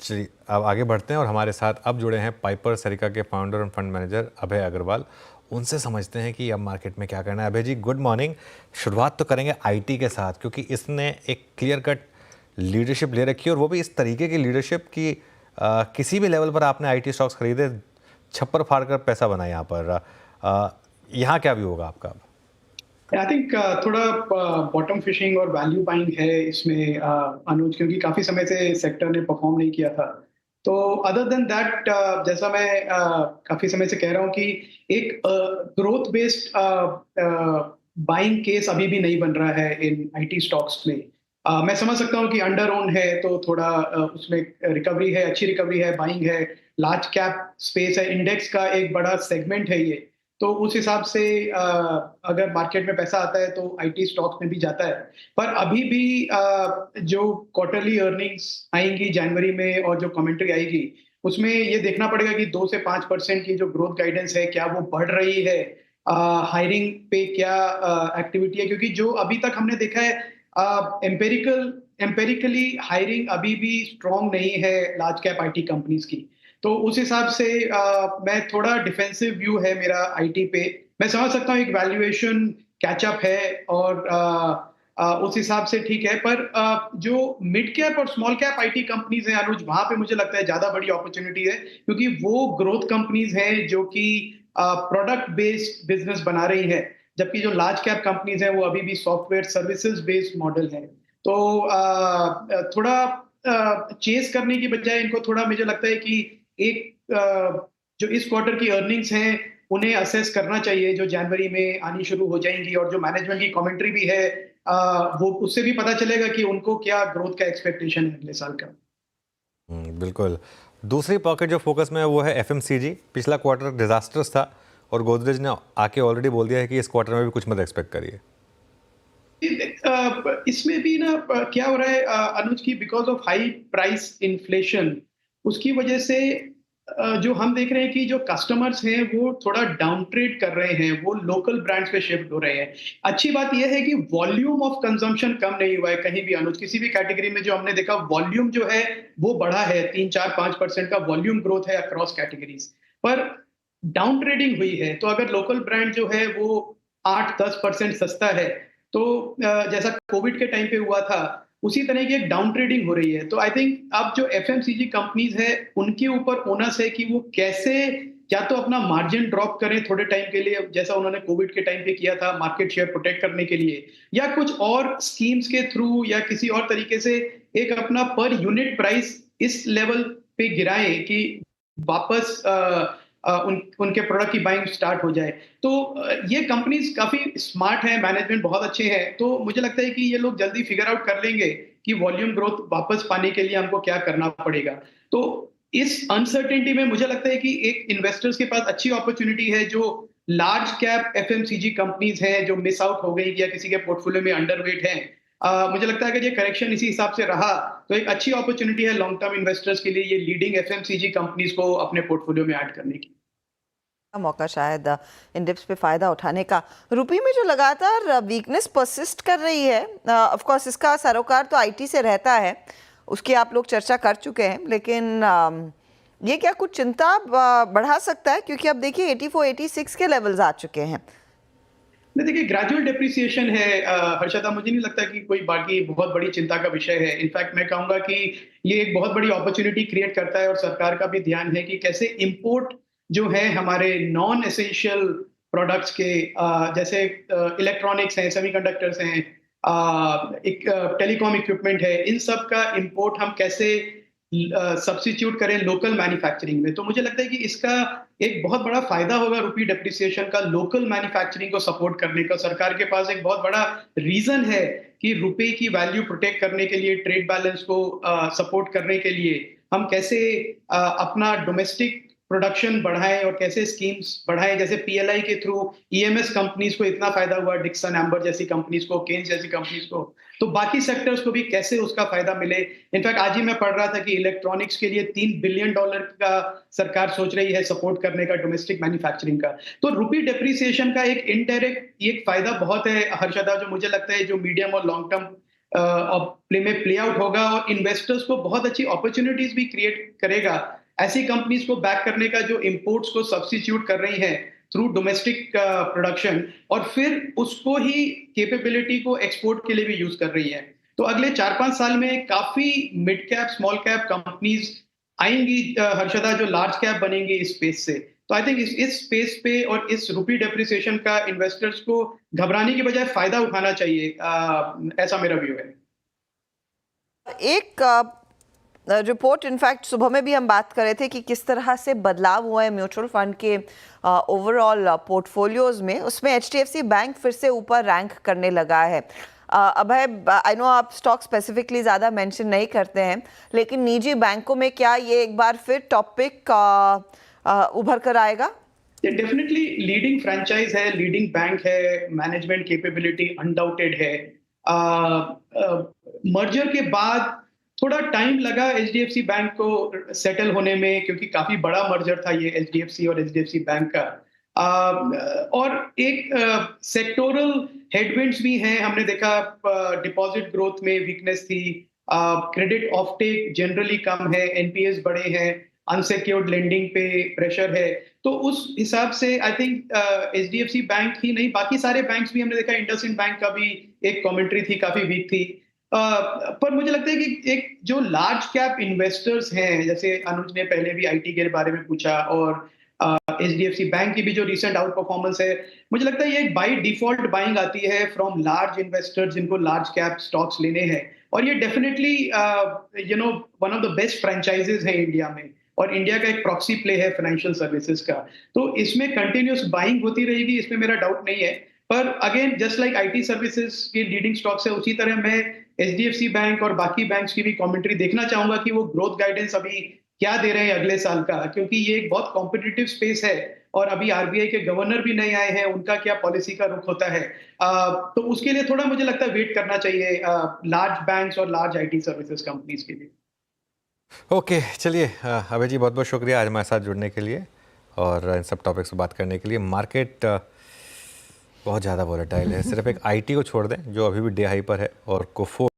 चलिए अब आगे बढ़ते हैं और हमारे साथ अब जुड़े हैं पाइपर सरिका के फाउंडर और फंड मैनेजर अभय अग्रवाल। उनसे समझते हैं कि अब मार्केट में क्या करना है। अभय जी, गुड मॉर्निंग। शुरुआत तो करेंगे आईटी के साथ, क्योंकि इसने एक क्लियर कट लीडरशिप ले रखी है और वो भी इस तरीके की लीडरशिप की किसी भी लेवल पर आपने आईटी स्टॉक्स खरीदे, छप्पर फाड़ कर पैसा बना यहाँ पर। यहाँ क्या व्यू होगा आपका? आई थिंक थोड़ा बॉटम फिशिंग और वैल्यू बाइंग है इसमें अनुज, क्योंकि काफी समय से सेक्टर ने परफॉर्म नहीं किया था। तो अदर देन दैट, जैसा मैं काफी समय से कह रहा हूँ कि एक ग्रोथ बेस्ड बाइंग केस अभी भी नहीं बन रहा है इन आईटी स्टॉक्स में। मैं समझ सकता हूँ कि अंडर ओन है तो थोड़ा उसमें रिकवरी है, अच्छी रिकवरी है, बाइंग है, लार्ज कैप स्पेस है, इंडेक्स का एक बड़ा सेगमेंट है ये। तो उस हिसाब से अगर मार्केट में पैसा आता है तो आईटी स्टॉक्स में भी जाता है। पर अभी भी जो क्वार्टरली अर्निंग्स आएंगी जनवरी में और जो कमेंट्री आएगी, उसमें ये देखना पड़ेगा कि 2 से 5% की जो ग्रोथ गाइडेंस है क्या वो बढ़ रही है, हायरिंग पे क्या एक्टिविटी है, क्योंकि जो अभी तक हमने देखा है एम्पेरिकली हायरिंग अभी भी स्ट्रांग नहीं है लार्ज कैप आईटी कंपनीज की। तो उस हिसाब से मैं थोड़ा डिफेंसिव व्यू है मेरा आईटी पे। मैं समझ सकता हूँ एक वैल्यूएशन कैचअप है और उस हिसाब से ठीक है, पर जो मिड कैप और स्मॉल कैप आईटी कंपनीज हैं अनुज, वहां पे मुझे लगता है ज्यादा बड़ी अपॉर्चुनिटी है, क्योंकि वो ग्रोथ कंपनीज हैं जो कि प्रोडक्ट बेस्ड बिजनेस बना रही है, जबकि जो लार्ज कैप कंपनीज हैं वो अभी भी सॉफ्टवेयर सर्विसेज बेस्ड मॉडल है। तो थोड़ा चेस करने की बजाय इनको थोड़ा, मुझे लगता है कि एक जो इस क्वार्टर की अर्निंग्स हैं उन्हें असेस करना चाहिए, जो जनवरी में आनी शुरू हो जाएंगी, और जो मैनेजमेंट की कमेंट्री भी है वो उससे भी पता चलेगा कि उनको क्या ग्रोथ का एक्सपेक्टेशन है अगले साल का। बिल्कुल। दूसरी पॉकेट जो फोकस में है वो है एफएमसीजी। पिछला क्वार्टर डिजास्टर्स था और गोदरेज ने आके ऑलरेडी बोल दिया है कि इस क्वार्टर में भी कुछ मत एक्सपेक्ट करिए। इसमें भी ना क्या हो रहा है अनुज, की because of high price inflation, उसकी वजह से जो हम देख रहे हैं कि जो कस्टमर्स हैं वो थोड़ा डाउन ट्रेड कर रहे हैं, वो लोकल ब्रांड्स पे शिफ्ट हो रहे हैं। अच्छी बात यह है कि वॉल्यूम ऑफ कंजम्पशन कम नहीं हुआ है कहीं भी अनुज, किसी भी कैटेगरी में जो हमने देखा वॉल्यूम जो है वो बढ़ा है, 3 4 5% का वॉल्यूम ग्रोथ है अक्रॉस कैटेगरीज। पर डाउन ट्रेडिंग हुई है, तो अगर लोकल ब्रांड जो है वो 8 10% सस्ता है, तो जैसा कोविड के टाइम पे हुआ था उसी तरह की एक डाउन ट्रेडिंग हो रही है। तो आई थिंक अब जो एफएमसीजी कंपनीज है उनके ऊपर ओनस है कि वो कैसे या तो अपना मार्जिन ड्रॉप करें थोड़े टाइम के लिए, जैसा उन्होंने कोविड के टाइम पे किया था मार्केट शेयर प्रोटेक्ट करने के लिए, या कुछ और स्कीम्स के थ्रू या किसी और तरीके से एक अपना पर यूनिट प्राइस इस लेवल पे गिराएं कि वापस उनके प्रोडक्ट की बाइंग स्टार्ट हो जाए। तो ये कंपनीज काफी स्मार्ट है, मैनेजमेंट बहुत अच्छे हैं, तो मुझे लगता है कि ये लोग जल्दी फिगर आउट कर लेंगे कि वॉल्यूम ग्रोथ वापस पाने के लिए हमको क्या करना पड़ेगा। तो इस अनसर्टेनिटी में मुझे लगता है कि एक इन्वेस्टर्स के पास अच्छी अपॉर्चुनिटी है, जो लार्ज कैप एफएमसीजी कंपनीज हैं जो मिस आउट हो गई या किसी के पोर्टफोलियो में अंडरवेट है। मुझे लगता है कि ये करेक्शन इसी हिसाब से रहा तो एक अच्छी अपॉर्चुनिटी है लॉन्ग टर्म इन्वेस्टर्स के लिए ये लीडिंग एफएमसीजी कंपनीज को अपने पोर्टफोलियो में ऐड करने की। मौका शायद इन डिप्स पे फ़ायदा उठाने का। रुपये में जो लगातार वीकनेस परसिस्ट कर रही है, ऑफ कोर्स इसका सरोकार तो आईटी से रहता है, उसकी आप लोग चर्चा कर चुके हैं, लेकिन ये क्या कुछ चिंता बढ़ा सकता है? क्योंकि अब देखिए 84 86 के लेवल्स आ चुके हैं। नहीं, देखिए ग्रेजुअल डेप्रिसिएशन है हर्षदा, मुझे नहीं लगता कि कोई बाकी बहुत बड़ी चिंता का विषय है। इनफैक्ट मैं कहूंगा कि ये एक बहुत बड़ी अपॉर्चुनिटी क्रिएट करता है, और सरकार का भी ध्यान है कि कैसे इंपोर्ट जो है हमारे नॉन एसेंशियल प्रोडक्ट्स के, जैसे इलेक्ट्रॉनिक्स हैं, सेमीकंडक्टर्स हैं, एक टेलीकॉम इक्विपमेंट है, इन सब का इंपोर्ट हम कैसे सब्स्टिट्यूट करें लोकल मैन्युफैक्चरिंग में। तो मुझे लगता है कि इसका एक बहुत बड़ा फायदा होगा रुपी डेप्रिसिएशन का लोकल मैन्युफैक्चरिंग को सपोर्ट करने का। सरकार के पास एक बहुत बड़ा रीजन है कि रुपए की वैल्यू प्रोटेक्ट करने के लिए, ट्रेड बैलेंस को सपोर्ट करने के लिए हम कैसे अपना डोमेस्टिक प्रोडक्शन बढ़ाएं और कैसे स्कीम्स बढ़ाएं, जैसे पीएलआई के थ्रू ईएमएस कंपनीज को इतना फायदा हुआ, डिक्सन एम्बर जैसी कंपनीज को, केन्स जैसी कंपनीज को, तो बाकी सेक्टर्स को भी कैसे उसका फायदा मिले। इनफैक्ट आज ही मैं पढ़ रहा था कि इलेक्ट्रॉनिक्स के लिए $3 बिलियन का सरकार सोच रही है सपोर्ट करने का डोमेस्टिक मैन्युफैक्चरिंग का। तो रुपी डेप्रिसिएशन का एक इनडायरेक्ट एक फायदा बहुत है हर्षदा, जो मुझे लगता है जो मीडियम और लॉन्ग टर्म प्ले में प्ले आउट होगा और इन्वेस्टर्स को बहुत अच्छी अपॉर्चुनिटीज भी क्रिएट करेगा ऐसी कंपनीज को बैक करने का जो इंपोर्ट्स को सब्स्टिट्यूट कर रही हैं थ्रू डोमेस्टिक प्रोडक्शन और फिर उसको ही कैपेबिलिटी को एक्सपोर्ट के लिए भी यूज कर रही है। तो अगले 4-5 साल में काफी mid cap small cap companies आएंगी हर्षदा, जो लार्ज कैप बनेंगी इस स्पेस से। तो आई थिंक इस स्पेस पे और इस रुपी डेप्रिसिएशन का इन्वेस्टर्स को घबराने की बजाय फायदा उठाना चाहिए, ऐसा मेरा व्यू है। एक रिपोर्ट इनफैक्ट सुबह में भी हम बात कर रहे थे कि किस तरह से बदलाव हुआ है म्यूचुअल फंड के ओवरऑल पोर्टफोलियोज में, उसमें एचडीएफसी बैंक फिर से ऊपर रैंक करने लगा है। अभय, आई नो आप स्टॉक स्पेसिफिकली ज़्यादा मेंशन नहीं करते हैं, लेकिन निजी बैंकों में क्या ये एक बार फिर टॉपिक उभर कर आएगा? डेफिनेटली लीडिंग फ्रेंचाइज है, लीडिंग बैंक है, मैनेजमेंट कैपेबिलिटी अनडाउटेड है। मर्जर के बाद थोड़ा टाइम लगा एचडीएफसी बैंक को सेटल होने में, क्योंकि काफी बड़ा मर्जर था ये एचडीएफसी और एचडीएफसी बैंक का। और एक सेक्टोरल हेडविंड्स भी हैं, हमने देखा डिपॉजिट ग्रोथ में वीकनेस थी, क्रेडिट ऑफटेक जनरली कम है, एनपीएस बड़े हैं, अनसिक्योर्ड लेंडिंग पे प्रेशर है। तो उस हिसाब से आई थिंक एचडीएफसी बैंक ही नहीं, बाकी सारे बैंक्स भी हमने देखा, इंडसइंड बैंक का भी एक कमेंट्री थी, काफी वीक थी। पर मुझे लगता है कि एक जो लार्ज कैप इन्वेस्टर्स हैं, जैसे अनुज ने पहले भी आईटी के बारे में पूछा, और एचडीएफसी बैंक की भी जो रिसेंट आउट परफॉर्मेंस है, मुझे लगता है ये बाय डिफॉल्ट बाइंग आती है फ्रॉम लार्ज इन्वेस्टर्स जिनको लार्ज कैप स्टॉक्स लेने हैं। और ये definitely one of the best franchises है इंडिया में, और इंडिया का एक प्रॉक्सी प्ले है फाइनेंशियल सर्विसेज का। तो इसमें कंटिन्यूस बाइंग होती रहेगी, इसमें मेरा डाउट नहीं है। पर again just like IT services की लीडिंग स्टॉक्स है, उसी तरह मैं एचडीएफसी बैंक और बाकी बैंक्स की भी कमेंट्री देखना चाहूंगा कि वो ग्रोथ गाइडेंस अभी क्या दे रहे हैं अगले साल का, क्योंकि ये एक बहुत कॉम्पिटिटिव स्पेस है और अभी आरबीआई के गवर्नर भी नहीं आए हैं, उनका क्या पॉलिसी का रुख होता है। तो उसके लिए थोड़ा मुझे लगता है वेट करना चाहिए लार्ज बैंक्स और लार्ज आईटी सर्विसेज कंपनीज के लिए। ओके, चलिए अभय जी, बहुत बहुत शुक्रिया आज हमारे साथ जुड़ने के लिए और इन सब टॉपिक्स पर बात करने के लिए। मार्केट बहुत ज़्यादा वोलेटाइल है, सिर्फ एक आईटी को छोड़ दें जो अभी भी डे हाई पर है, और कोफो